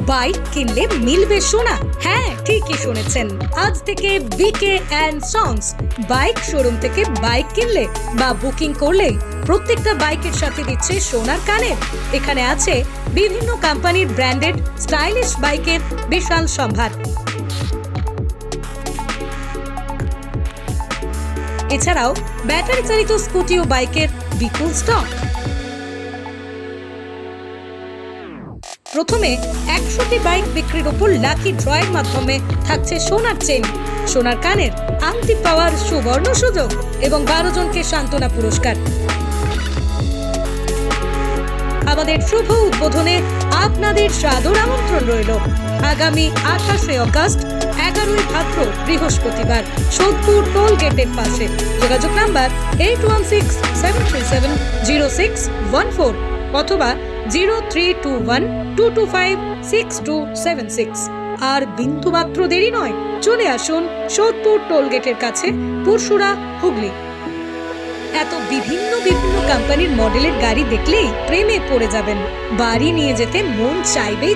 Bike কিনলে মিলবে সোনা। হ্যাঁ, ঠিকই শুনেছেন। আজ থেকে বিকে অ্যান্ড সংস বাইক শোরুম থেকে বাইক কিনলে বা বুকিং করলে প্রত্যেকটা বাইকের সাথে দিচ্ছে সোনার কানের। এখানে আছে বিভিন্ন কোম্পানির ব্র্যান্ডেড স্টাইলিশ বাইকের বিশাল সম্ভার। এছাড়াও ব্যাটারি চালিত স্কুটি ও বাইকের বিপুল স্টক। প্রথমে 100টি বাইক বিক্রির উপর লাকি ড্রয়ের মাধ্যমে থাকছে সোনার চেন, সোনার কানের, আংটি পাওয়ার সুবর্ণ সুযোগ এবং 12 জনকে সান্ত্বনা পুরস্কার। আমাদের শুভ উদ্বোধনে আপনাদের সাদর আমন্ত্রণ রইল। আগামী 28শে আগস্ট 11ই ভাদ্র বৃহস্পতিবার সোদপুর টোল গেটের পাশে। যোগাযোগ নাম্বার 8167370614 অথবা 0321225626। আর বিন্দুমাত্র দেরি নয়, চলে আসুন সোদপুর টোল গেটের কাছে, পুরসুরা, হুগলি। এত বিভিন্ন কোম্পানির মডেলের গাড়ি দেখলেই প্রেমে পড়ে যাবেন। বাড়ি নিয়ে যেতে মন চাইবে।